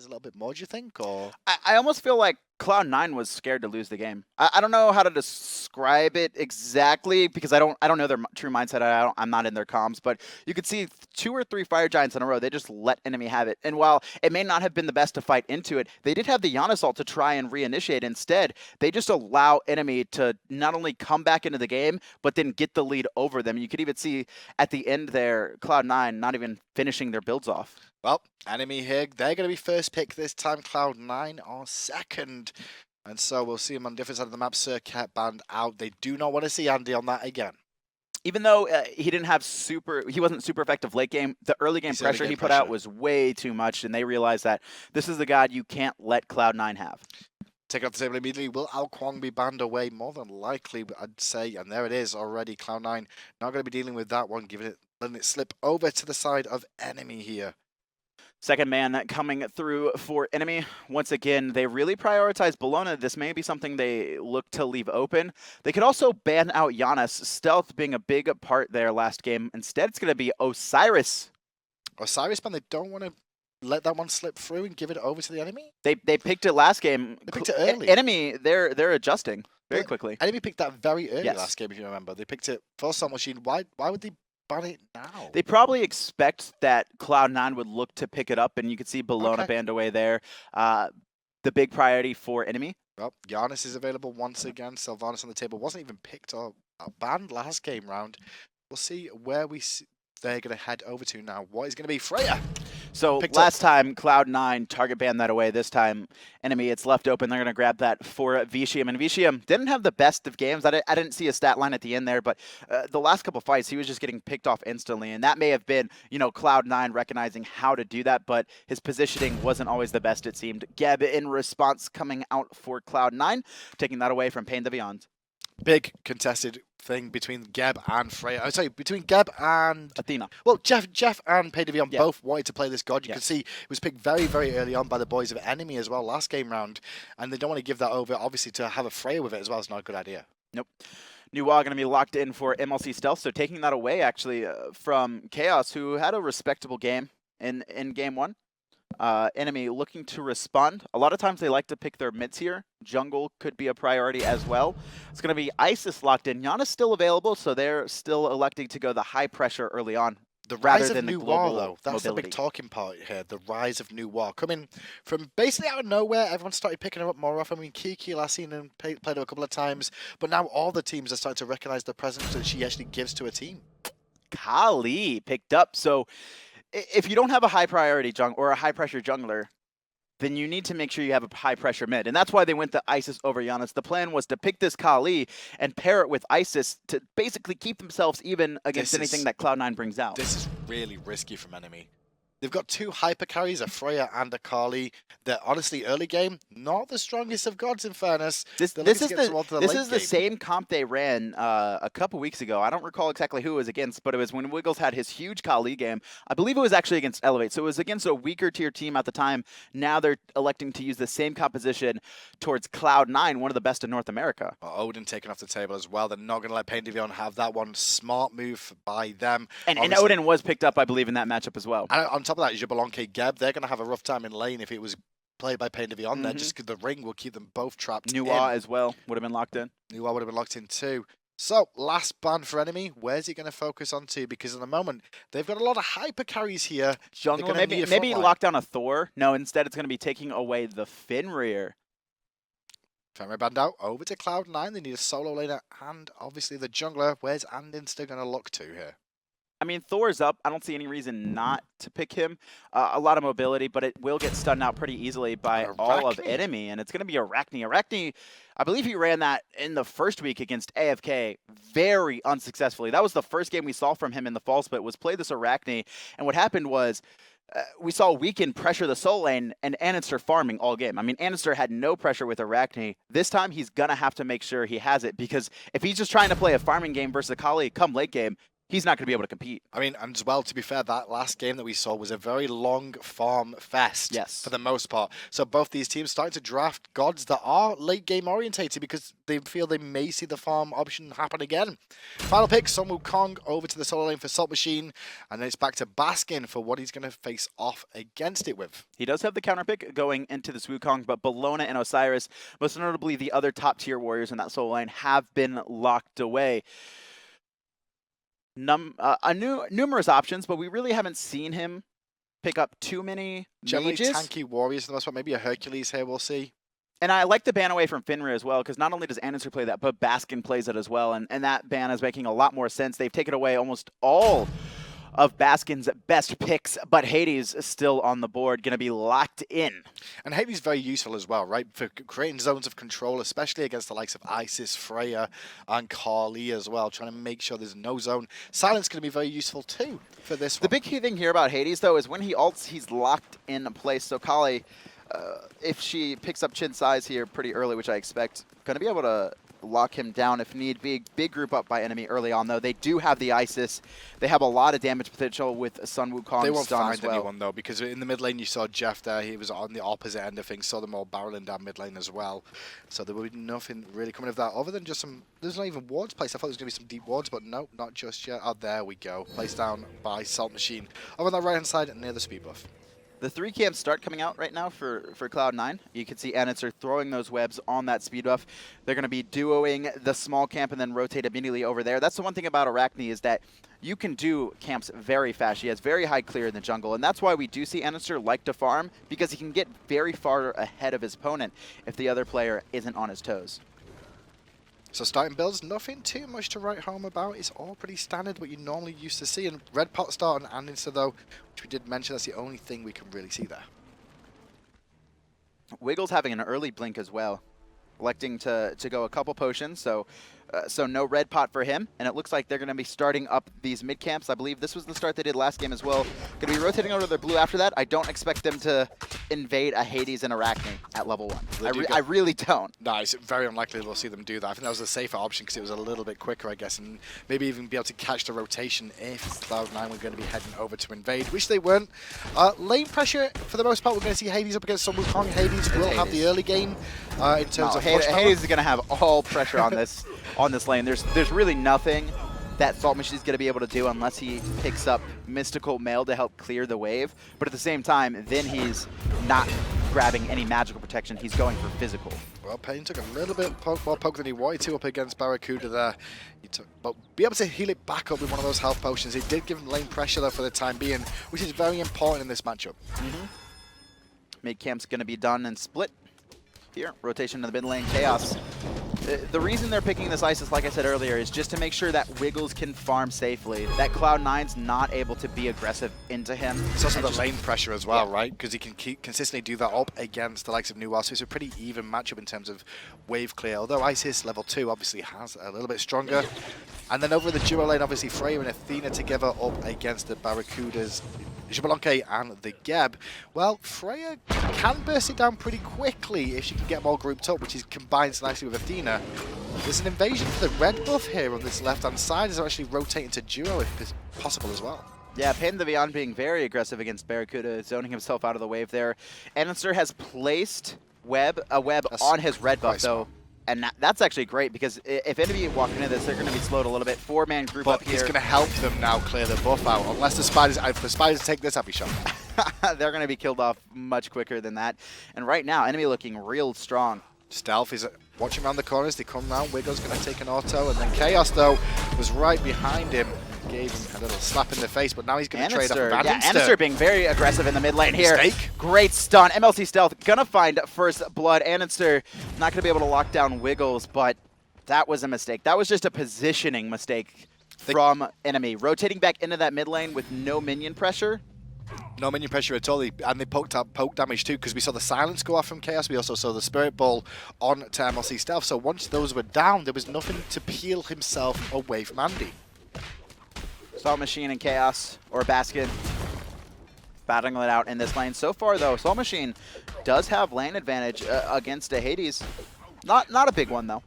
a little bit more, do you think? Or I almost feel like Cloud9 was scared to lose the game. I don't know how to describe it exactly because I don't know their true mindset. I'm not in their comms, but you could see 2 or 3 Fire Giants in a row. They just let enemy have it. And while it may not have been the best to fight into it, they did have the Giannis ult to try and reinitiate. Instead, they just allow enemy to not only come back into the game, but then get the lead over them. You could even see at the end there, Cloud9 not even finishing their builds off. well, enemy here, they're going to be first pick this time. Cloud9 are second. And so we'll see him on different side of the map. Circuit banned out. They do not want to see Andy on that again. Even though he wasn't super effective late game, the early game pressure he put out was way too much, and they realized that this is the god you can't let Cloud9 have. Take off the table immediately. Will Wukong be banned away? More than likely, I'd say. And there it is already. Cloud9 not going to be dealing with that one, letting it slip over to the side of enemy here. Second man coming through for enemy. Once again, they really prioritize Bologna. This may be something they look to leave open. They could also ban out Giannis, stealth being a big part there last game. Instead, it's going to be Osiris. Osiris ban, they don't want to let that one slip through and give it over to the enemy? They picked it last game. They picked it early. Enemy, they're adjusting very quickly. Enemy picked that very early last game, if you remember. They picked it for Sun Machine. Why would they ban it now? They probably expect that Cloud9 would look to pick it up, and you could see Bologna banned away there. The big priority for enemy. Well, Giannis is available once again. Sylvanas on the table. Wasn't even picked or banned last game round. We'll see where they're going to head over to now. What is going to be Freya? So last time, Cloud9 target banned that away. This time, enemy, it's left open. They're going to grab that for Vicium. And Vicium didn't have the best of games. I didn't see a stat line at the end there, but the last couple fights, he was just getting picked off instantly. And that may have been, Cloud9 recognizing how to do that, but his positioning wasn't always the best, it seemed. Geb, in response, coming out for Cloud9, taking that away from Pain the Beyond. Big contested thing between Geb and Freya. I'm sorry, between Geb and Athena. Well, Jeff and Paydavion both wanted to play this god. You can see it was picked very, very early on by the boys of enemy as well last game round, and they don't want to give that over. Obviously, to have a Freya with it as well is not a good idea. Nope. Nuwa going to be locked in for MLC Stealth, so taking that away actually from Chaos, who had a respectable game in game one. Enemy looking to respond. A lot of times they like to pick their mids here. Jungle could be a priority as well. It's going to be Isis locked in. Yana's still available, so they're still electing to go the high pressure early on. The rise of New War, though, that's the big talking part here. The rise of New War. Coming from basically out of nowhere, everyone started picking her up more often. I mean, Kiki last season played her a couple of times, but now all the teams are starting to recognize the presence that she actually gives to a team. Kali picked up, so if you don't have a high priority jungler or a high pressure jungler, then you need to make sure you have a high pressure mid. And that's why they went to Isis over Giannis. The plan was to pick this Kali and pair it with Isis to basically keep themselves even against anything that Cloud9 brings out. This is really risky from enemy. They've got 2 hyper carries, a Freya and a Kali. They're honestly early game, not the strongest of gods in fairness. This is the same comp they ran a couple weeks ago. I don't recall exactly who it was against, but it was when Wiggles had his huge Kali game. I believe it was actually against Elevate, so it was against a weaker tier team at the time. Now they're electing to use the same composition towards Cloud9, one of the best in North America. Odin taken off the table as well. They're not going to let Pain Divion have that one. Smart move by them. And Odin was picked up, I believe, in that matchup as well. And on top of that, Xbalanque, Geb, they're going to have a rough time in lane if it was played by Pain Divion there, just because the ring will keep them both trapped. Nuwa as well would have been locked in. Nuwa would have been locked in too. So, last ban for enemy, where's he going to focus on to? Because at the moment, they've got a lot of hyper carries here. Jungle, maybe lock down a Thor. No, instead it's going to be taking away the Fenrir. Fenrir banned out, over to Cloud9. They need a solo laner and obviously the jungler. Where's Andinster going to look to here? I mean, Thor's up. I don't see any reason not to pick him. A lot of mobility, but it will get stunned out pretty easily by all of enemy, and it's going to be Arachene. Arachene, I believe he ran that in the first week against AFK very unsuccessfully. That was the first game we saw from him in the fall split, was play this Arachene, and what happened was we saw Weekend pressure the soul lane and Anister farming all game. I mean, Anister had no pressure with Arachene. This time, he's going to have to make sure he has it, because if he's just trying to play a farming game versus Akali come late game, he's not going to be able to compete. I mean, and as well, to be fair, that last game that we saw was a very long farm fest for the most part. So both these teams starting to draft gods that are late game orientated because they feel they may see the farm option happen again. Final pick, some Wukong over to the solo lane for Salt Machine, and then it's back to Baskin for what he's going to face off against it with. He does have the counter pick going into this Wukong, but Bellona and Osiris, most notably the other top tier warriors in that solo lane, have been locked away. Numerous options, but we really haven't seen him pick up too many generally mages. Tanky warriors for the most part. Maybe a Hercules here, we'll see. And I like the ban away from Finra as well, because not only does Anderson play that, but Baskin plays it as well, and that ban is making a lot more sense. They've taken away almost all of Baskin's best picks, but Hades is still on the board, going to be locked in. And Hades very useful as well, right? For creating zones of control, especially against the likes of Isis, Freya, and Carly as well, trying to make sure there's no zone. Silence going to be very useful too for this one. The big key thing here about Hades, though, is when he ults, he's locked in place. So Kali, if she picks up Chin size here pretty early, which I expect, going to be able to lock him down if need be. Big group up by enemy early on, though. They do have the Isis. They have a lot of damage potential with Sun Wukong. They won't find anyone, though, because in the mid lane you saw Jeff there. He was on the opposite end of things. Saw them all barreling down mid lane as well. So there will be nothing really coming of that other than just some... There's not even wards placed. I thought there was going to be some deep wards, but no, not just yet. Oh, there we go. Placed down by Salt Machine. Over on the right-hand side near the speed buff. The 3 camps start coming out right now for Cloud9. You can see Anitzer throwing those webs on that speed buff. They're going to be duoing the small camp and then rotate immediately over there. That's the one thing about Arachene is that you can do camps very fast. She has very high clear in the jungle, and that's why we do see Anitzer like to farm, because he can get very far ahead of his opponent if the other player isn't on his toes. So starting builds, nothing too much to write home about. It's all pretty standard, what you normally used to see. And red pot start on Anitzer, though, which we did mention, that's the only thing we can really see there. Wiggles having an early blink as well, electing to go a couple potions, so no red pot for him, and it looks like they're going to be starting up these mid camps. I believe this was the start they did last game as well. Going to be rotating over to their blue after that. I don't expect them to invade a Hades and Arachene at level 1. I really don't. No, it's very unlikely we'll see them do that. I think that was a safer option because it was a little bit quicker, I guess, and maybe even be able to catch the rotation if Cloud9 were going to be heading over to invade, which they weren't. Lane pressure, for the most part, we're going to see Hades up against some Wukong. Hades will have the early game in terms of Hades is going to have all pressure on this lane. There's really nothing that Salt Machine is going to be able to do unless he picks up Mystical Mail to help clear the wave. But at the same time, then he's not grabbing any magical protection. He's going for physical. Well, Payne took a little bit more poke than he wanted to up against Barracuda there. But be able to heal it back up with one of those health potions. It did give him lane pressure though for the time being, which is very important in this matchup. Mid camp's going to be done and split. Here, rotation to the mid lane, Chaos. The reason they're picking this Isis, like I said earlier, is just to make sure that Wiggles can farm safely, that Cloud9's not able to be aggressive into him. It's also the lane pressure as well, right? Because he can consistently do that up against the likes of Nuwa, so it's a pretty even matchup in terms of wave clear, although Isis level 2 obviously has a little bit stronger. And then over the duo lane, obviously Freya and Athena together up against the Barracudas, Xbalanque and the Geb. Well, Freya can burst it down pretty quickly if she can get more grouped up, which is combines nicely with Athena. There's an invasion for the red buff here on this left-hand side. Is actually rotating to duo if it's possible as well. Yeah, Payne the Beyond being very aggressive against Barracuda, zoning himself out of the wave there. Anitzer has placed a web on his red buff, though. And that's actually great, because if enemy walk into this, they're going to be slowed a little bit. 4-man group up here. It's going to help them now clear the buff out. Unless the Spiders, if the Spiders take this, I'll be shocked. They're going to be killed off much quicker than that. And right now, enemy looking real strong. Stealth is watching around the corners. They come round. Wiggles going to take an auto. And then Chaos, though, was right behind him. Gave him a little slap in the face, but now he's going to trade off Van Yeah, Anitzer being very aggressive in the mid lane here. Mistake. Great stun. MLC Stealth going to find first blood. Anitzer not going to be able to lock down Wiggles, but that was a mistake. That was just a positioning mistake from enemy. Rotating back into that mid lane with no minion pressure. No minion pressure at all, and they poked up poke damage too, because we saw the silence go off from Chaos. We also saw the Spirit Ball on to MLC Stealth, so once those were down, there was nothing to peel himself away from Andy. Salt Machine and Chaos, or Basket, battling it out in this lane. So far, though, Salt Machine does have lane advantage against a Hades. Not a big one, though.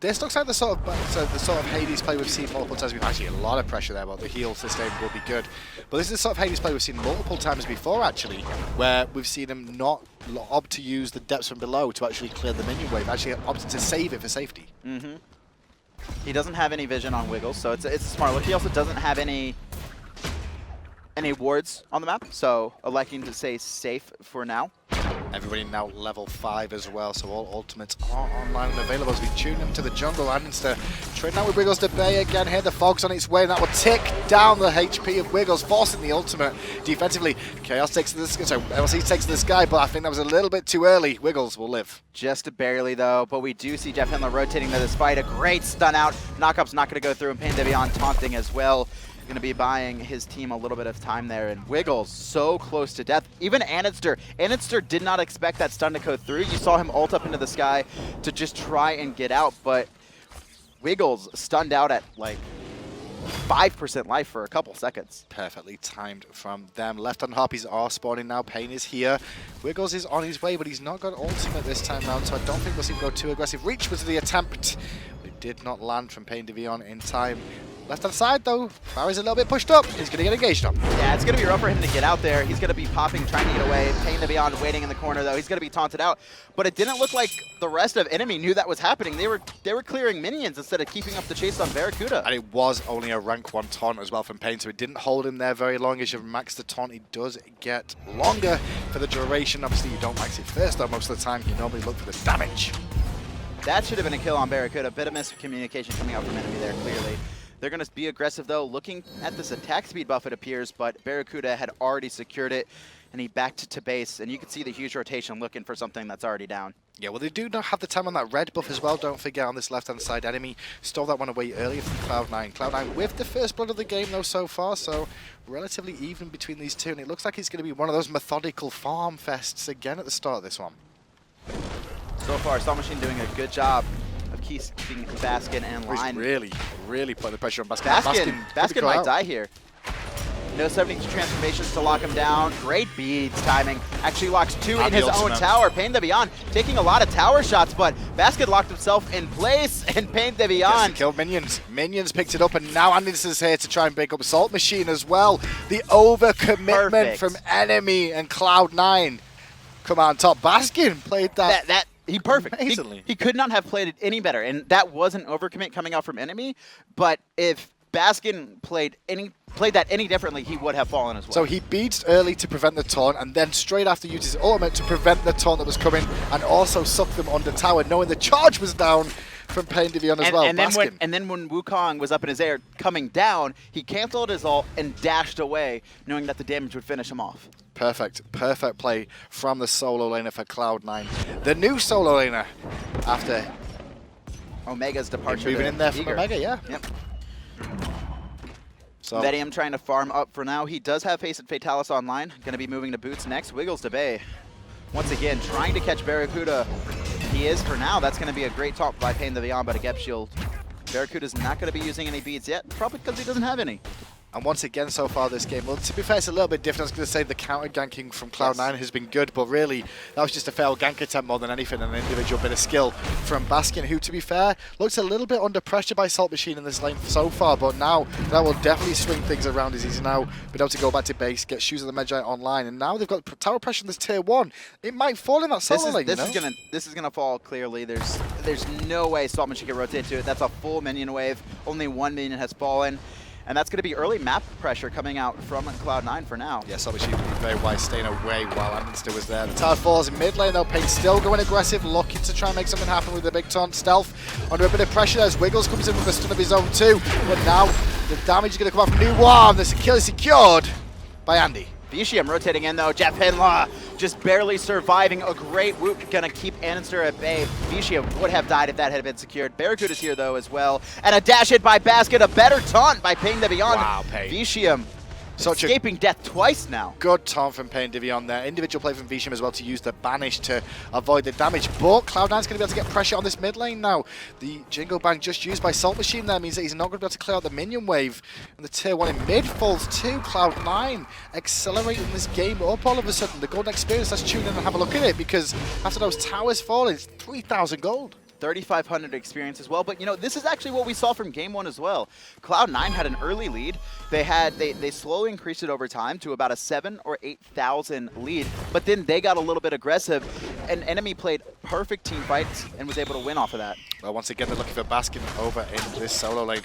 This looks like the sort of Hades play we've seen multiple times. We've actually a lot of pressure there, but the heal sustain will be good. But this is the sort of Hades play we've seen multiple times before, actually, where we've seen him not opt to use the depths from below to actually clear the minion wave, actually opted to save it for safety. Mm-hmm. He doesn't have any vision on Wiggles, so it's a smart look. He also doesn't have any wards on the map, so electing to stay safe for now. Everybody now level 5 as well, so all ultimates are online and available as we tune them to the jungle. Anninster trading out with Wiggles to Bay again here. The fog's on its way, and that will tick down the HP of Wiggles, forcing the ultimate defensively. Chaos takes to the sky, sorry, LC takes to the sky, but I think that was a little bit too early. Wiggles will live. Just barely, though, but we do see Jeff Hindler rotating to this fight. A great stun out. Knockup's not going to go through, and Pain Devion taunting as well. Going to be buying his team a little bit of time there, and Wiggles so close to death. Even Anninster did not expect that stun to go through. You saw him ult up into the sky to just try and get out, but Wiggles stunned out at like 5% life for a couple seconds. Perfectly timed from them. Left on Harpies are spawning now. Pain is here. Wiggles is on his way, but he's not got ultimate this time round, so I don't think we'll see him go too aggressive. Reach was the attempt. It did not land from Pain Devion in time. Left hand side though, Farah's a little bit pushed up. He's going to get engaged on. Yeah, it's going to be rough for him to get out there. He's going to be popping, trying to get away. Pain Devion waiting in the corner though. He's going to be taunted out. But it didn't look like the rest of enemy knew that was happening. They were clearing minions instead of keeping up the chase on Barracuda. And it was only a rank 1 taunt as well from Pain, so it didn't hold him there very long. As you max the taunt, it does get longer for the duration. Obviously, you don't max it first though most of the time. You normally look for the damage. That should have been a kill on Barracuda. A bit of miscommunication coming out from enemy there, clearly. They're going to be aggressive, though, looking at this attack speed buff, it appears, but Barracuda had already secured it, and he backed to base, and you can see the huge rotation looking for something that's already down. Yeah, well, they do not have the time on that red buff as well, don't forget, on this left-hand side. Enemy stole that one away earlier from Cloud9. Cloud9 with the first blood of the game, though, so far, so relatively even between these two, and it looks like it's going to be one of those methodical farm fests again at the start of this one. So far, Salt Machine doing a good job of keeping Baskin and line. He's really putting the pressure on Baskin. Baskin might die here. No 72 transformations to lock him down. Great beads timing. Actually locks 2 in his own tower. Pain Devion taking a lot of tower shots, but Baskin locked himself in place, and Pain Devion killed minions. Minions picked it up, and now Anderson is here to try and break up Salt Machine as well. The overcommitment from enemy and Cloud9 come on top. Baskin played that. He perfect. Amazingly. He could not have played it any better, and that was an overcommit coming out from enemy. But if Baskin played that any differently, he would have fallen as well. So he beats early to prevent the taunt, and then straight after used his ultimate to prevent the taunt that was coming, and also sucked them under tower, knowing the charge was down from Pain Devion as well. And then when Wukong was up in his air coming down, he canceled his ult and dashed away, knowing that the damage would finish him off. Perfect play from the solo laner for Cloud9. The new solo laner after Omega's departure. Moving in there from Omega, yeah. Yep. So Vedium trying to farm up for now. He does have Face and Fatalis online. Going to be moving to Boots next. Wiggles to Bay. Once again, trying to catch Barracuda. He is for now. That's going to be a great taunt by Pain Devion, but a Gep Shield. Barracuda's not going to be using any beads yet, probably because he doesn't have any. And once again so far this game, well, to be fair, it's a little bit different. I was going to say the counter-ganking from Cloud9 has been good, but really, that was just a failed gank attempt more than anything, and an individual bit of skill from Baskin, who, to be fair, looks a little bit under pressure by Salt Machine in this lane so far, but now that will definitely swing things around as he's now been able to go back to base, get Shoes of the Magi online, and now they've got tower pressure in this tier 1. It might fall in that solo lane, This is gonna fall clearly. There's no way Salt Machine can rotate to it. That's a full minion wave. Only 1 minion has fallen. And that's going to be early map pressure coming out from Cloud9 for now. Yes, obviously very wise, staying away while Anderson was there. The tower falls in mid lane though. Pain still going aggressive, looking to try and make something happen with the big taunt. Stealth under a bit of pressure as Wiggles comes in with a stun of his own too. But now the damage is going to come off from New War. The kill is secured by Andy. Vicium rotating in though. Jeff Hindler just barely surviving. A great whoop gonna keep Anninster at bay. Vicium would have died if that had been secured. Barracuda's here though as well. And a dash hit by Basket. A better taunt by Pain Devion. Wow, Pain. Vicium escaping death twice now. Good taunt from Pain Devion there. Individual play from Vicium as well to use the banish to avoid the damage. But Cloud9's going to be able to get pressure on this mid lane now. The Jingle Bang just used by Salt Machine there means that he's not going to be able to clear out the minion wave. And the tier 1 in mid falls to Cloud9, accelerating this game up all of a sudden. The golden experience, let's tune in and have a look at it, because after those towers fall, it's 3,000 gold. 3,500 experience as well. But, you know, this is actually what we saw from game 1 as well. Cloud9 had an early lead. They slowly increased it over time to about a 7,000 or 8,000 lead. But then they got a little bit aggressive. And Enemy played perfect team fights and was able to win off of that. Well, once again, they're looking for Baskin over in this solo lane.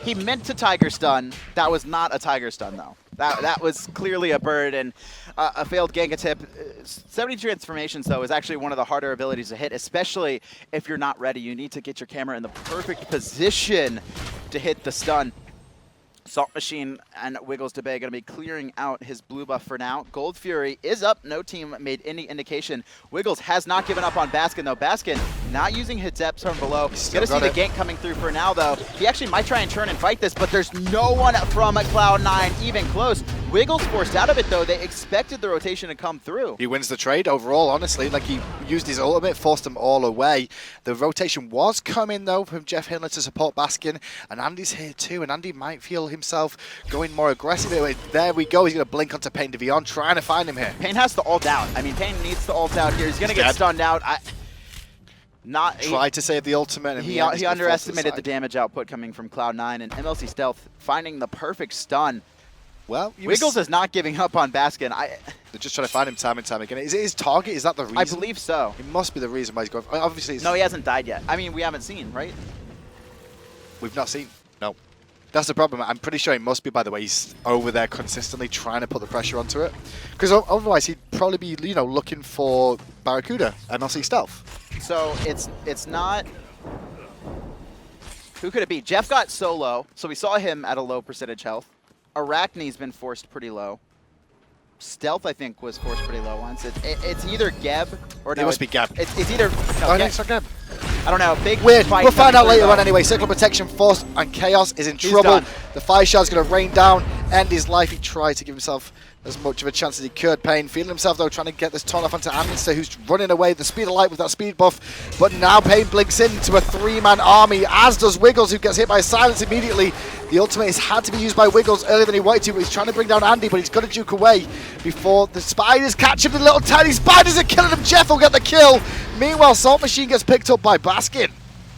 He meant to Tiger Stun. That was not a Tiger Stun, though. That was clearly a bird and a failed gank attempt. 70 transformations, though, is actually one of the harder abilities to hit, especially if you're not ready. You need to get your camera in the perfect position to hit the stun. Salt Machine and Wiggles DeBay are going to be clearing out his blue buff for now. Gold Fury is up. No team made any indication. Wiggles has not given up on Baskin, though. Baskin not using his depths from below. Going to see the gank coming through for now, though. He actually might try and turn and fight this, but there's no one from Cloud9 even close. Wiggles forced out of it, though. They expected the rotation to come through. He wins the trade overall, honestly. Like, he used his ultimate, forced them all away. The rotation was coming, though, from Jeff Hindler to support Baskin, and Andy's here, too, and Andy might feel himself going more aggressive. There we go. He's going to blink onto Pain de Vion, trying to find him here. Pain has to ult out. I mean, Pain needs to ult out here. He's going to get stunned out. Tried to save the ultimate. And he underestimated the damage output coming from Cloud9, and MLC Stealth finding the perfect stun. Well, Wiggles is not giving up on Baskin. They're just trying to find him time and time again. Is it his target? Is that the reason? I believe so. It must be the reason why he's going. Obviously, no, he hasn't died yet. I mean, we haven't seen, right? We've not seen. No. That's the problem. I'm pretty sure he must be, by the way. He's over there consistently trying to put the pressure onto it. Because otherwise, he'd probably be, you know, looking for Barracuda and MLC Stealth. So it's not. Who could it be? Jeff got so low, so we saw him at a low percentage health. Arachene's been forced pretty low. Stealth, I think, was forced pretty low once. It's either Geb or no. It must be Geb. It's either. No, it's not Geb. I don't know. Big Weird. fight We'll find out later though. on anyway. Circle Protection, Force, and Chaos is in trouble. The Fire Shard's going to rain down, end his life. He tried to give himself as much of a chance as he could. Pain feeling himself, though, trying to get this turn off onto Amnista, who's running away. The speed of light with that speed buff. But now Pain blinks into a 3-man army, as does Wiggles, who gets hit by silence immediately. The ultimate has had to be used by Wiggles earlier than he wanted to, but he's trying to bring down Andy, but he's got to juke away before the spiders catch him. The little tiny spiders are killing him. Jeff will get the kill. Meanwhile, Salt Machine gets picked up by Baskin.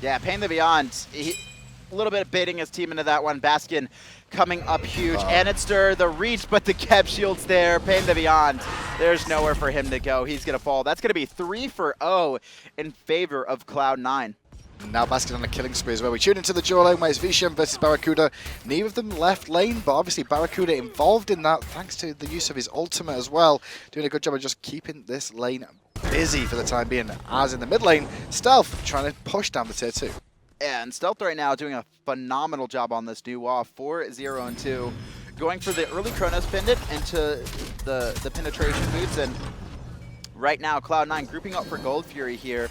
Yeah, Pain the Beyond. A little bit of baiting his team into that one. Baskin coming up huge. Anister, the reach, but the Keb shield's there. Pain the Beyond. There's nowhere for him to go. He's going to fall. That's going to be 3-0 in favor of Cloud9. Now Baskin on a killing spree as well. We tune into the duo lane where it's Visham versus Barracuda. Neither of them left lane, but obviously Barracuda involved in that thanks to the use of his ultimate as well. Doing a good job of just keeping this lane busy for the time being. As in the mid lane, Stealth trying to push down the tier 2. Yeah, and Stealth right now doing a phenomenal job on this new wall. 4-0-2. Going for the early Chronos pendant into the penetration boots. And right now, Cloud9 grouping up for Gold Fury here.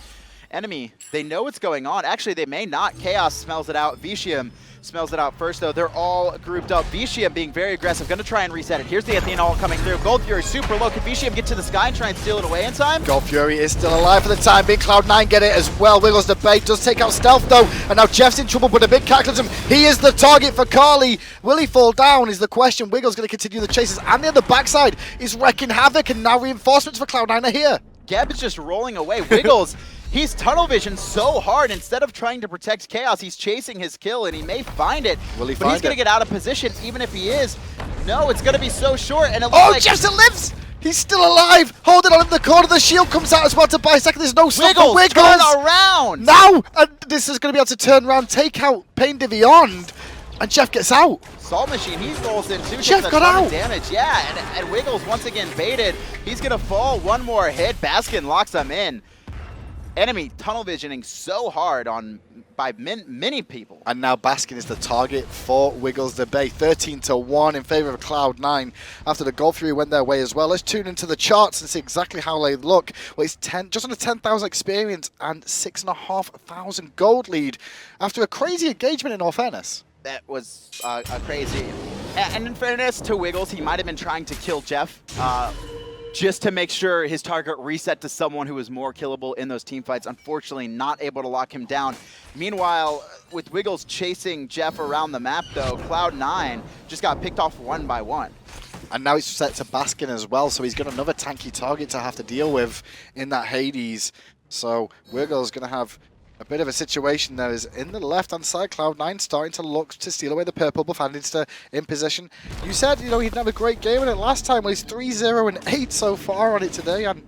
Enemy, they know what's going on. Actually, they may not. Chaos smells it out. Vicium smells it out first, though. They're all grouped up. Vicium being very aggressive. Going to try and reset it. Here's the Athena ult coming through. Gold Fury super low. Can Vicium get to the sky and try and steal it away in time? Gold Fury is still alive for the time being. Cloud9 get it as well. Wiggles the bait. Does take out Stealth, though. And now Jeff's in trouble, but a big cataclysm. He is the target for Carly. Will he fall down is the question. Wiggles going to continue the chases. And on the backside is wrecking havoc. And now reinforcements for Cloud9 are here. Geb is just rolling away. Wiggles... He's tunnel vision so hard. Instead of trying to protect Chaos, he's chasing his kill, and he may find it. Will he but find he's going to get out of position, even if he is. No, it's going to be so short. And it looks oh, like Jefferson lives! He's still alive! Holding on in the corner. The shield comes out as well to bisect. There's no stop for Wiggles! Turn around! Now! And this is going to be able to turn around, take out Pain de Beyond, and Jeff gets out. Salt Machine, he rolls in too. Jeff got out! Damage. Yeah, and Wiggles once again baited. He's going to fall. One more hit. Baskin locks him in. Enemy tunnel visioning so hard by many people. And now Baskin is the target for Wiggles the Bay. 13-1 in favor of Cloud9 after the Gold Fury went their way as well. Let's tune into the charts and see exactly how they look. Well, it's just under 10,000 experience and 6,500 gold lead after a crazy engagement in all fairness. That was crazy. And in fairness to Wiggles, he might have been trying to kill Jeff. Just to make sure his target reset to someone who is more killable in those team fights. Unfortunately, not able to lock him down. Meanwhile, with Wiggles chasing Jeff around the map, though, Cloud9 just got picked off one by one. And now he's set to Baskin as well, so he's got another tanky target to have to deal with in that Hades. So Wiggle's going to have a bit of a situation there. Is in the left-hand side, Cloud9 starting to look to steal away the purple buff, and Insta in position. You said, you know, he didn't have a great game in it last time. Well, he's 3-0 and 8 so far on it today, and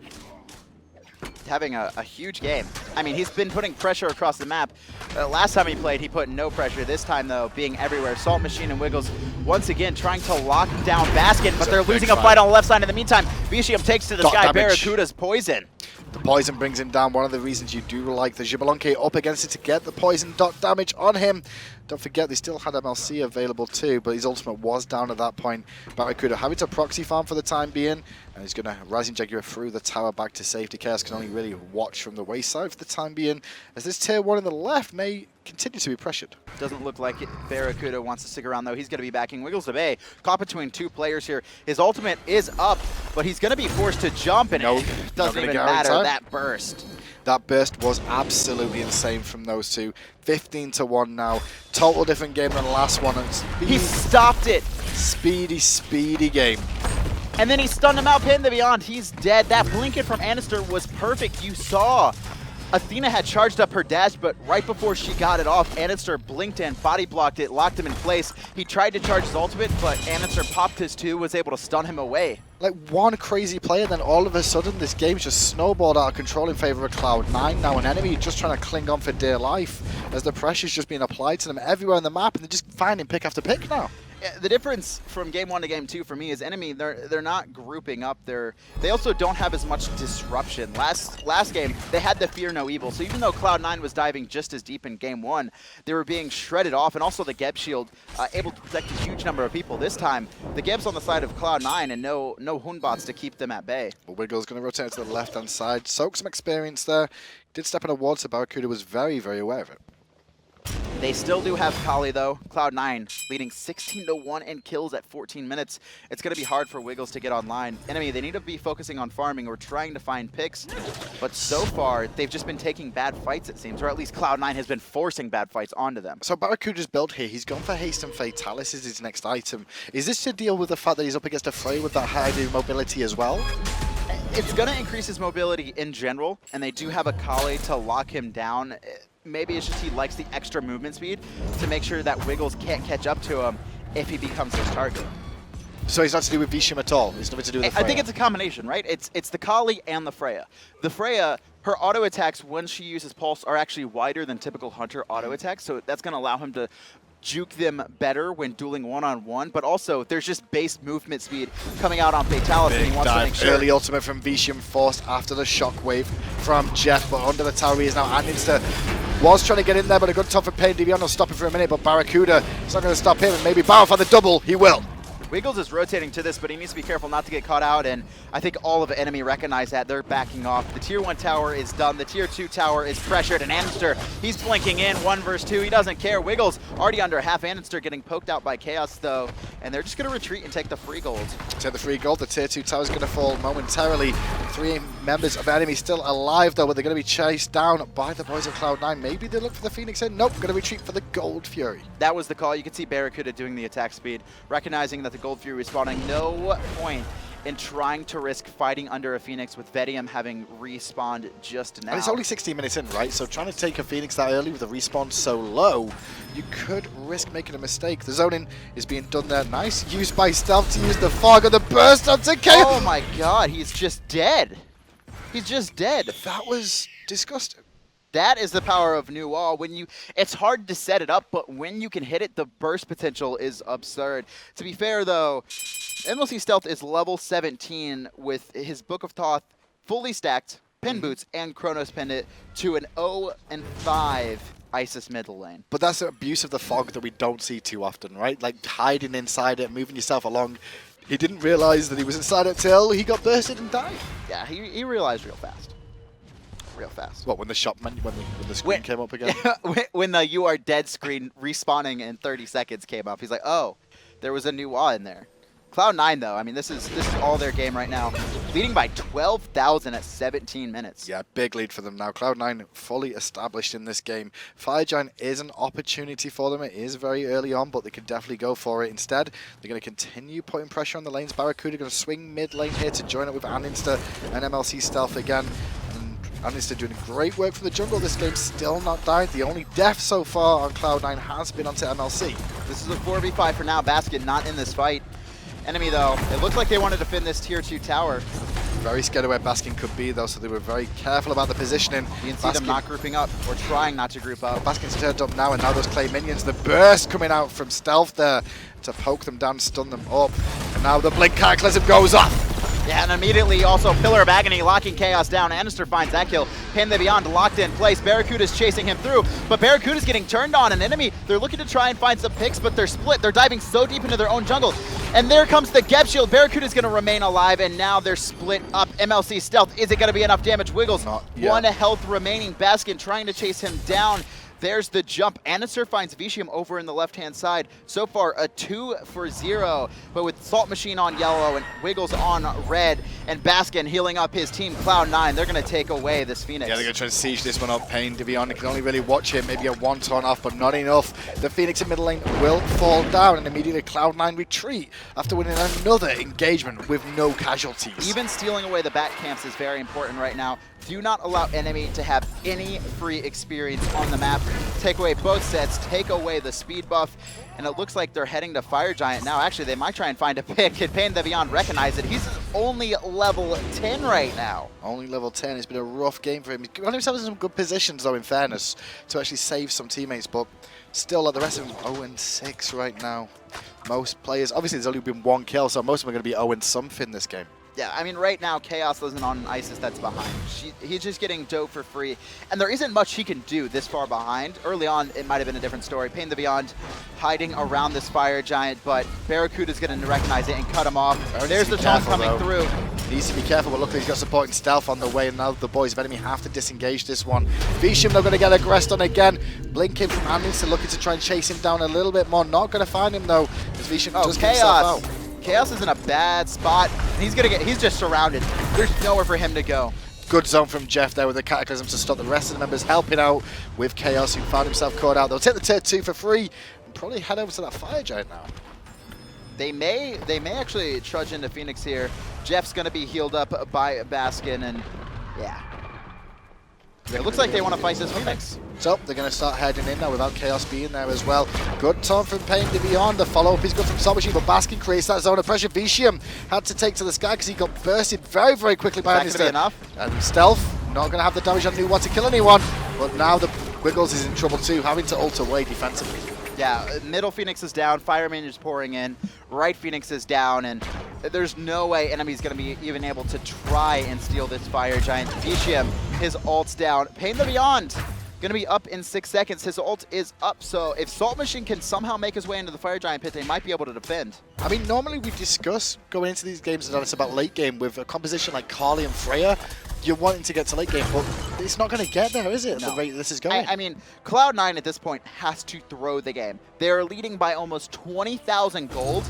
having a huge game. I mean, he's been putting pressure across the map. Last time he played, he put no pressure. This time, though, being everywhere. Salt Machine and Wiggles, once again, trying to lock down Basket, but they're losing a fight on the left side. In the meantime, Vicium takes to the sky Barracuda's poison. The poison brings him down. One of the reasons you do like the Xbalanque up against it to get the poison dot damage on him. Don't forget, they still had MLC available too, but his ultimate was down at that point. Barracuda having to proxy farm for the time being, and he's going to Rising Jaguar through the tower back to safety. Chaos can only really watch from the wayside for the time being, as this tier 1 in the left may continue to be pressured. Doesn't look like it. Barracuda wants to stick around, though. He's going to be backing Wiggles of A. Caught between two players here. His ultimate is up, but he's going to be forced to jump, and it doesn't even matter. That burst. That burst was absolutely insane from those two. 15-1 now. Total different game than the last one. He stopped it. Speedy game. And then he stunned him out, pinned the Beyond. He's dead. That blinket from Anister was perfect. You saw Athena had charged up her dash, but right before she got it off, Anister blinked in, body blocked it, locked him in place. He tried to charge his ultimate, but Anister popped his 2, was able to stun him away. Like one crazy player, then all of a sudden this game's just snowballed out of control in favor of Cloud9. Now an enemy just trying to cling on for dear life as the pressure's just being applied to them everywhere on the map, and they're just finding pick after pick now. Yeah, the difference from game 1 to game 2 for me is enemy, they're not grouping up. They also don't have as much disruption. Last game, they had the fear no evil. So even though Cloud9 was diving just as deep in game 1, they were being shredded off, and also the Geb shield able to protect a huge number of people. This time, the Geb's on the side of Cloud9 and no Hunbots to keep them at bay. Well, Wiggle's going to rotate to the left-hand side. Soak some experience there. Did step in a ward, so Barracuda was very, very aware of it. They still do have Kali, though. Cloud9 leading 16-1 in kills at 14 minutes. It's going to be hard for Wiggles to get online. Enemy, they need to be focusing on farming or trying to find picks. But so far, they've just been taking bad fights, it seems. Or at least Cloud9 has been forcing bad fights onto them. So Barracuda's build here, he's gone for Haste and Fatalis as his next item. Is this to deal with the fact that he's up against a Freya with that high mobility as well? It's going to increase his mobility in general, and they do have a Kali to lock him down. Maybe it's just he likes the extra movement speed to make sure that Wiggles can't catch up to him if he becomes his target. So he's not to do with Vicium at all? It's nothing to do with the Freya? I think it's a combination, right? It's the Kali and the Freya. The Freya, her auto attacks when she uses Pulse are actually wider than typical Hunter auto attacks, so that's going to allow him to juke them better when dueling one-on-one, but also there's just base movement speed coming out on Fatalis, and he wants to make sure. Early ultimate from Vicium forced after the shockwave from Jeff, but under the tower he is now, and Insta was trying to get in there, but a good top for Pain. DBN will stop him for a minute, but Barracuda is not going to stop him, and maybe Barra for the double, he will. Wiggles is rotating to this, but he needs to be careful not to get caught out, and I think all of enemy recognize that. They're backing off. The tier 1 tower is done. The tier 2 tower is pressured, and Anister, he's blinking in 1 versus 2. He doesn't care. Wiggles already under half. Anister getting poked out by Chaos, though, and they're just going to retreat and take the free gold. Take the free gold. The tier 2 tower is going to fall momentarily. 3 members of enemy still alive, though, but they're going to be chased down by the boys of Cloud9. Maybe they look for the Phoenix in. Nope, going to retreat for the Gold Fury. That was the call. You can see Barracuda doing the attack speed, recognizing that the Gold Fury respawning. No point in trying to risk fighting under a Phoenix with Vedium having respawned just now. And it's only 16 minutes in, right? So trying to take a Phoenix that early with a respawn so low, you could risk making a mistake. The zoning is being done there. Nice use by Stealth to use the fog of the burst onto Chaos. Oh my god, he's just dead. He's just dead. That was disgusting. That is the power of New Wall. It's hard to set it up, but when you can hit it, the burst potential is absurd. To be fair, though, MLC Stealth is level 17 with his Book of Thoth fully stacked, pin boots, and Chronos Pendant to an 0-5 Isis middle lane. But that's an abuse of the fog that we don't see too often, right? Like hiding inside it, moving yourself along. He didn't realize that he was inside it till he got bursted and died. Yeah, he realized real fast. Real fast. What, when the shop menu, when the screen came up again? when the "you are dead" screen respawning in 30 seconds came up, he's like, oh, there was a new wall in there. Cloud9, though, I mean, this is all their game right now. Leading by 12,000 at 17 minutes. Yeah, big lead for them now. Cloud9 fully established in this game. Fire Giant is an opportunity for them. It is very early on, but they could definitely go for it. Instead, they're going to continue putting pressure on the lanes. Barracuda going to swing mid lane here to join it with Aninsta and MLC Stealth again. Athena doing great work from the jungle. This game's still not died. The only death so far on Cloud9 has been onto MLC. This is a 4v5 for now. Basket not in this fight. Enemy, though, it looked like they wanted to defend this tier 2 tower. Very scared of where Baskin could be, though, so they were very careful about the positioning. You can see them not grouping up, or trying not to group up. Baskin's turned up now, and now those Clay minions. The burst coming out from Stealth there to poke them down, stun them up. And now the Blink Cataclysm goes off. Yeah, and immediately also Pillar of Agony locking Chaos down. Anister finds that kill. Pin the Beyond locked in place. Barracuda's chasing him through, but Barracuda's getting turned on. An enemy, they're looking to try and find some picks, but they're split. They're diving so deep into their own jungle. And there comes the Geb Shield. Barracuda's going to remain alive, and now they're split up. MLC Stealth, is it going to be enough damage? Wiggles, one health remaining. Baskin trying to chase him down. There's the jump. Anister finds Vicium over in the left-hand side. So far, a 2-for-0. But with Salt Machine on yellow and Wiggles on red, and Baskin healing up his team, Cloud9, they're going to take away this Phoenix. Yeah, they're going to try and siege this one up. Pain Devion can only really watch it. Maybe a one-turn off, but not enough. The Phoenix in middle lane will fall down, and immediately Cloud9 retreat after winning another engagement with no casualties. Even stealing away the bat camps is very important right now. Do not allow enemy to have any free experience on the map. Take away both sets, take away the speed buff, and it looks like they're heading to Fire Giant now. Actually, they might try and find a pick. Can Pain the Beyond recognize it? He's only level 10 right now. Only level 10. It's been a rough game for him. He's got himself in some good positions, though, in fairness, to actually save some teammates, but still, like the rest of them, 0-6 right now. Most players, obviously, there's only been one kill, so most of them are going to be 0-something this game. Yeah, I mean, right now, Chaos isn't on Isis that's behind. He's just getting dope for free. And there isn't much he can do this far behind. Early on, it might have been a different story. Pain the Beyond hiding around this Fire Giant, but Barracuda's going to recognize it and cut him off. There's the taunt coming through. He needs to be careful, but luckily he's got supporting Stealth on the way, and now the boys of enemy have to disengage this one. Vicium, they're going to get aggressed on again. Blinking from Anderson, looking to try and chase him down a little bit more. Not going to find him, though, as Vicium does get himself out. Chaos is in a bad spot. He's just surrounded. There's nowhere for him to go. Good zone from Jeff there with the Cataclysm to stop the rest of the members helping out with Chaos, who found himself caught out. They'll take the tier 2 for free and probably head over to that Fire Giant now. They may actually trudge into Phoenix here. Jeff's going to be healed up by Baskin, and yeah. It looks like they want to fight this Phoenix. So they're going to start heading in now without Chaos being there as well. Good turn from Pain to Beyond. The follow-up is good from Salt Machine, but Baskin creates that zone of pressure. Vicium had to take to the sky because he got bursted very, very quickly by Anister. Enough? And Stealth, not going to have the damage on Nuwa to kill anyone. But now the Wiggles is in trouble too, having to ult away defensively. Yeah, middle Phoenix is down, Fireman is pouring in, right Phoenix is down, and there's no way enemy's going to be even able to try and steal this Fire Giant. Vicium, his ult's down. Pain the Beyond, going to be up in 6 seconds. His ult is up, so if Salt Machine can somehow make his way into the Fire Giant pit, they might be able to defend. I mean, normally we discuss going into these games and it's about late game with a composition like Carly and Freya. You're wanting to get to late game, but it's not going to get there, is it, no. The rate this is going? I mean, Cloud9 at this point has to throw the game. They're leading by almost 20,000 gold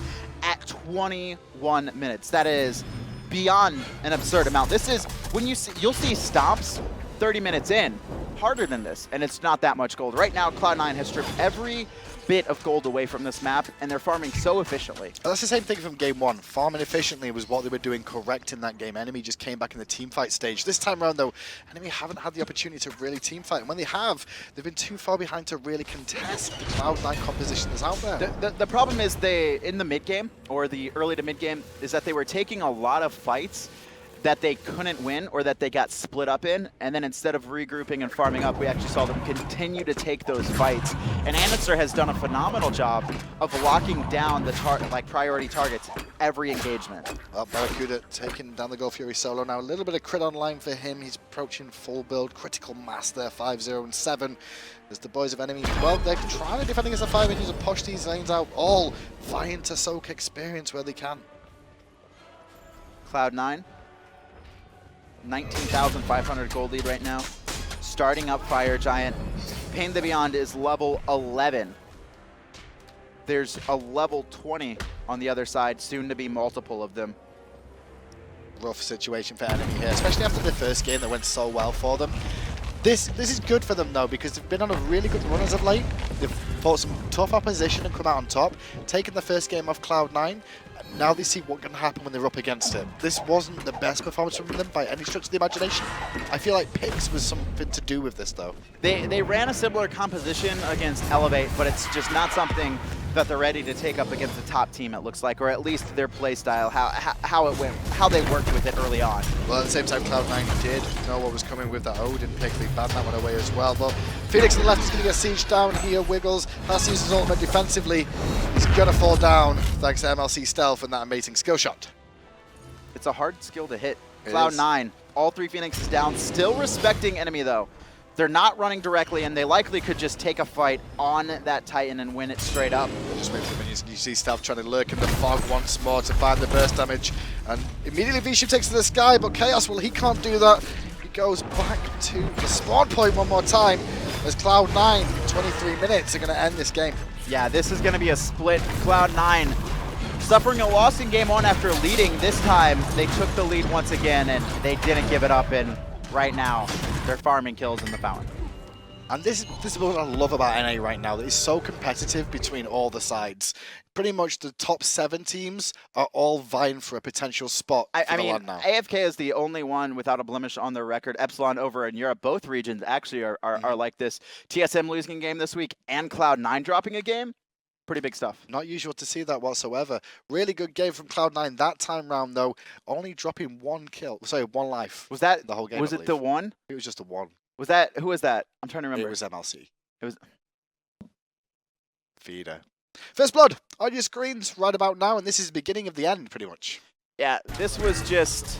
at 21 minutes. That is beyond an absurd amount. This is, when you'll see stomps 30 minutes in, harder than this, and it's not that much gold. Right now, Cloud9 has stripped every bit of gold away from this map, and they're farming so efficiently. That's the same thing from game one. Farming efficiently was what they were doing correct in that game. Enemy just came back in the team fight stage. This time around, though, enemy haven't had the opportunity to really team fight, and when they have, they've been too far behind to really contest the Cloud9 composition that's out there. The problem is in the mid game, or the early to mid game, is that they were taking a lot of fights that they couldn't win or that they got split up in, and then instead of regrouping and farming up, we actually saw them continue to take those fights. And Anister has done a phenomenal job of locking down the priority targets every engagement. Well, Barracuda taking down the Gold Fury solo now. A little bit of crit online for him. He's approaching full build, critical mass there, 5-0 and 7. As the boys of enemy, well, they're trying to defend against the 5 inches and push these lanes out, all vying to soak experience where they can. Cloud9. 19,500 gold lead right now. Starting up Fire Giant. Pain the Beyond is level 11. There's a level 20 on the other side, soon to be multiple of them. Rough situation for enemy here, especially after the first game that went so well for them. This is good for them though, because they've been on a really good run as of late. They've fought some tough opposition and come out on top, taken the first game off Cloud9. Now they see what can happen when they're up against it. This wasn't the best performance from them by any stretch of the imagination. I feel like Pix was something to do with this, though. They ran a similar composition against Elevate, but it's just not something that they're ready to take up against the top team, it looks like, or at least their play style, how it went, how they worked with it early on. Well, at the same time, Cloud9 did know what was coming with that Odin pick. They banned that one away as well. But Phoenix on the left is going to get sieged down here. Wiggles has to use his ultimate defensively. He's going to fall down thanks to MLC Stealth and that amazing skill shot. It's a hard skill to hit. Cloud9, all 3 Phoenixes down, still respecting enemy though. They're not running directly, and they likely could just take a fight on that Titan and win it straight up. Just wait for the minions. You see Stealth trying to lurk in the fog once more to find the burst damage. And immediately Vishu takes to the sky, but Chaos, well, he can't do that. He goes back to the spawn point one more time as Cloud9, 23 minutes, are going to end this game. Yeah, this is going to be a split. Cloud9 suffering a loss in game 1 after leading. This time, they took the lead once again, and they didn't give it up, and right now, they're farming kills in the fountain. And this is what I love about NA right now. That it's so competitive between all the sides. Pretty much the top 7 teams are all vying for a potential spot for I the mean, LAN now. AFK is the only one without a blemish on their record. Epsilon over in Europe, both regions actually are like this. TSM losing a game this week and Cloud9 dropping a game. Pretty big stuff. Not usual to see that whatsoever. Really good game from Cloud9 that time round, though. Only dropping 1 kill. Sorry, 1 life. Was that the whole game? Was it the one? It was just a 1. Was that who was that? I'm trying to remember. It was MLC. It was Feeder. First blood on your screens right about now, and this is the beginning of the end, pretty much. Yeah, this was just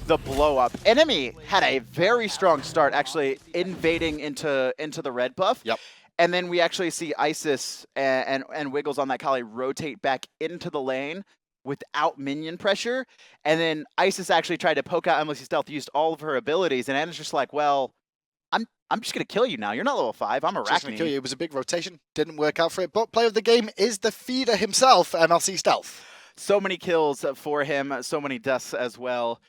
the blow up. Enemy had a very strong start, actually invading into the red buff. Yep. And then we actually see Isis and Wiggles on that Kali rotate back into the lane without minion pressure. And then Isis actually tried to poke out MLC Stealth, used all of her abilities, and Anna's just like, well, I'm just going to kill you now. You're not level 5. I'm Arachene. Kill you. It was a big rotation. Didn't work out for it. But player of the game is the feeder himself, MLC Stealth. So many kills for him, so many deaths as well.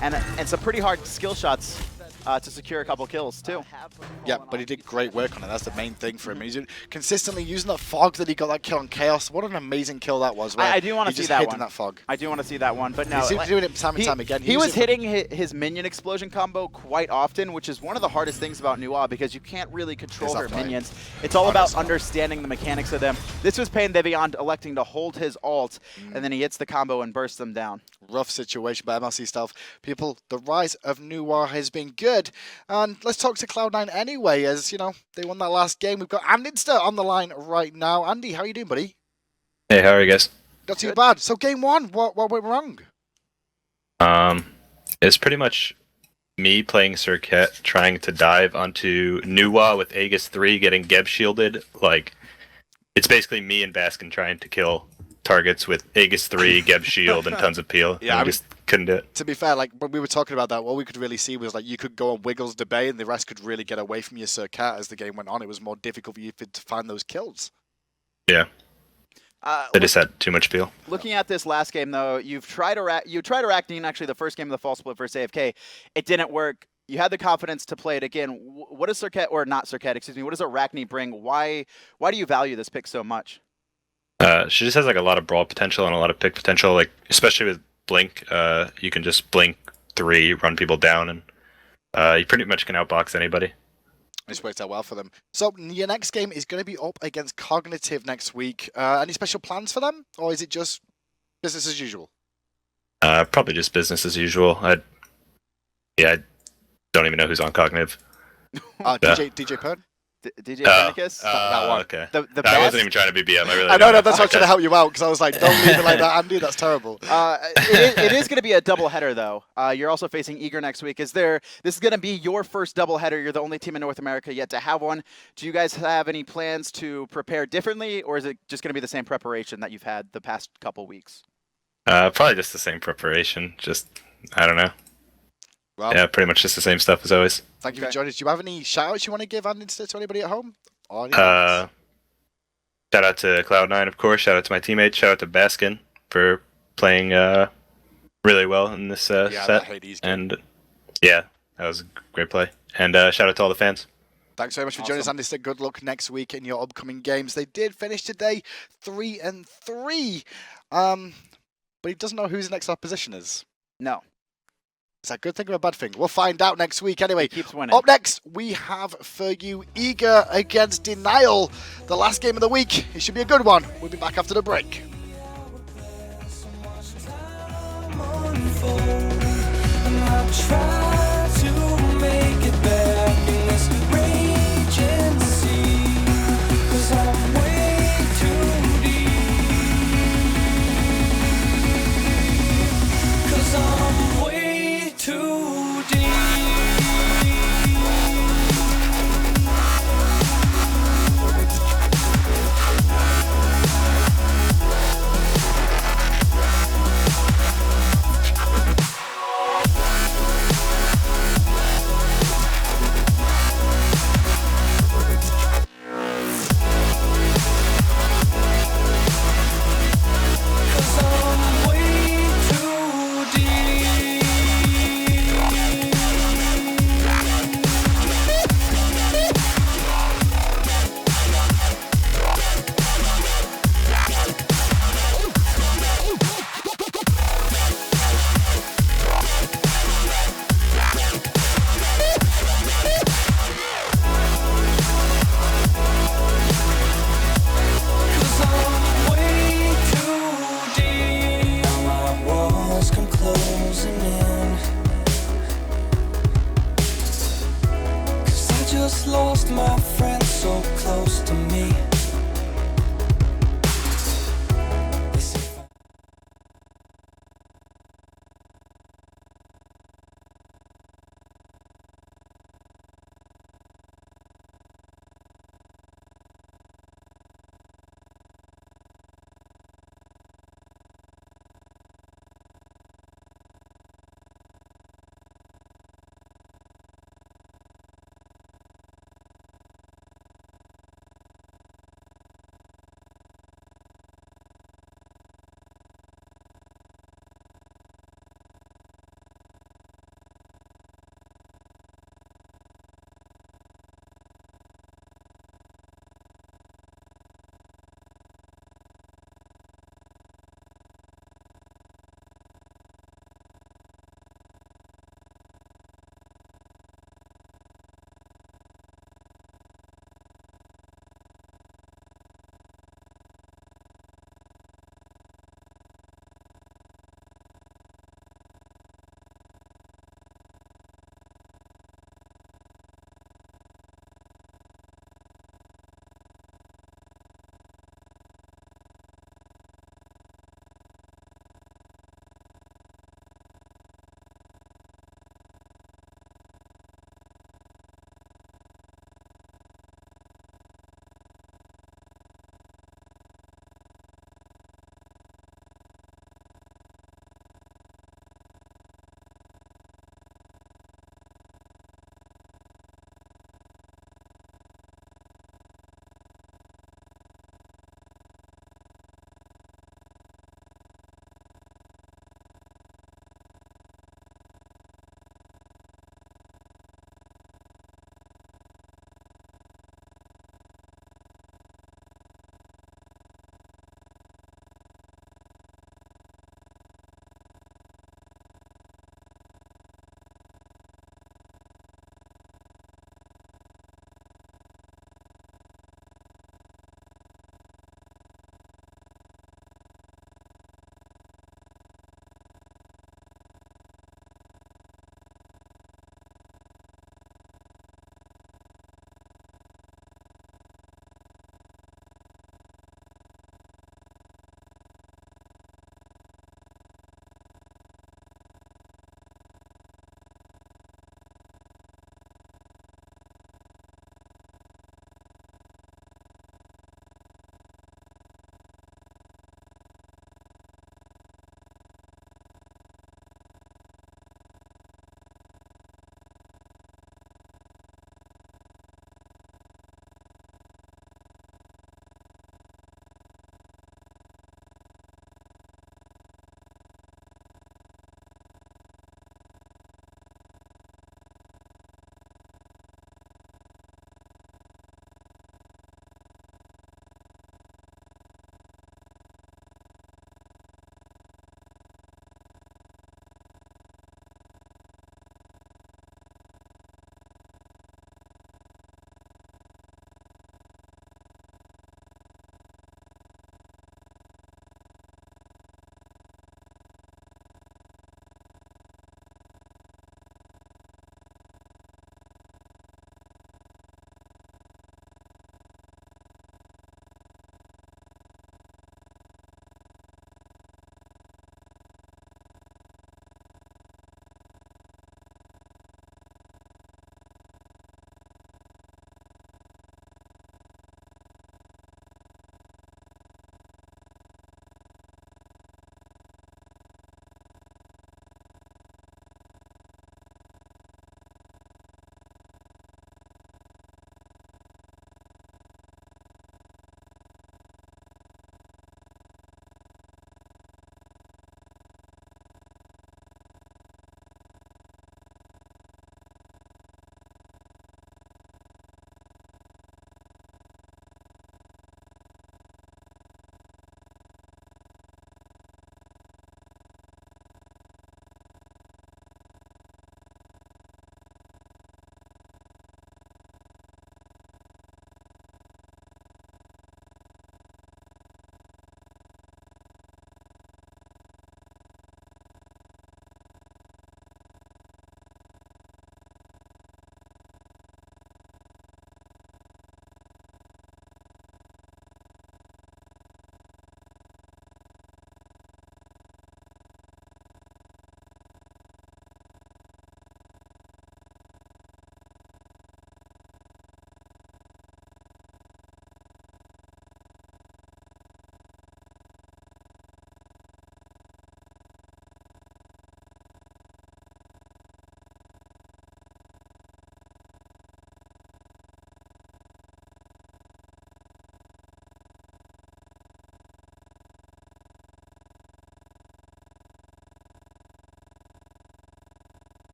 And some pretty hard skill shots to secure a couple kills too. Yeah, but he did great work on it. That's the main thing for him. He's consistently using that fog that he got that kill on Chaos. What an amazing kill that was. I do want to see that one. That fog. I do want to see that one, but no. He's doing it time and time again. He was hitting his minion explosion combo quite often, which is one of the hardest things about Nuwa because you can't really control her minions. It's all about understanding the mechanics of them. This was Pain Beyond electing to hold his ult, and then he hits the combo and bursts them down. Rough situation by MLC Stealth. People, the rise of Nuwa has been good. And let's talk to Cloud9 anyway, as, you know, they won that last game. We've got Andinster on the line right now. Andy, how are you doing, buddy? Hey, how are you guys? Not too bad. So game 1, what went wrong? It's pretty much me playing Circuit, trying to dive onto Nuwa with Aegis 3, getting Geb shielded. Like, it's basically me and Baskin trying to kill targets with Aegis 3, Geb shield, and tons of peel. Yeah, I just couldn't do it. To be fair, like when we were talking about that, what we could really see was like you could go on Wiggles debate and the rest could really get away from your Circuit as the game went on. It was more difficult for you to find those kills. Yeah. They just had too much peel. Looking at this last game though, you tried Arachene actually the first game of the fall split versus AFK. It didn't work. You had the confidence to play it again. What does Circuit, or not Circuit, excuse me, what does Arachene bring? Why do you value this pick so much? She just has like a lot of brawl potential and a lot of pick potential. Like especially with Blink, you can just blink 3, run people down, and you pretty much can outbox anybody. It's worked out well for them. So your next game is going to be up against Cognitive next week. Any special plans for them, or is it just business as usual? Probably just business as usual. I don't even know who's on Cognitive. DJ Pern? DJ Pernicus? That one. Okay. The I wasn't even trying to be BM. I know, that's why I'm trying to help you out, because I was like, don't leave it like that, Andy, that's terrible. It is going to be a doubleheader, though. You're also facing Eager next week. This is going to be your first doubleheader. You're the only team in North America yet to have one. Do you guys have any plans to prepare differently, or is it just going to be the same preparation that you've had the past couple weeks? Probably just the same preparation. Just, I don't know. Well, yeah, pretty much just the same stuff as always. Thank you for joining us. Do you have any shout-outs you want to give to anybody at home? Shout out to Cloud9, of course. Shout out to my teammates. Shout out to Baskin for playing really well in this set. And yeah, that was a great play. And shout out to all the fans. Thanks very much for joining us, Andy. Good luck next week in your upcoming games. They did finish today 3-3. but he doesn't know who his next opposition is. No. Is that a good thing or a bad thing? We'll find out next week anyway. He keeps winning. Up next, we have for you Eager against Denial. The last game of the week. It should be a good one. We'll be back after the break. Try to make it back in this raging sea, 'cause I'm way too deep, 'cause I'm way too deep. Lost my friend so close to me.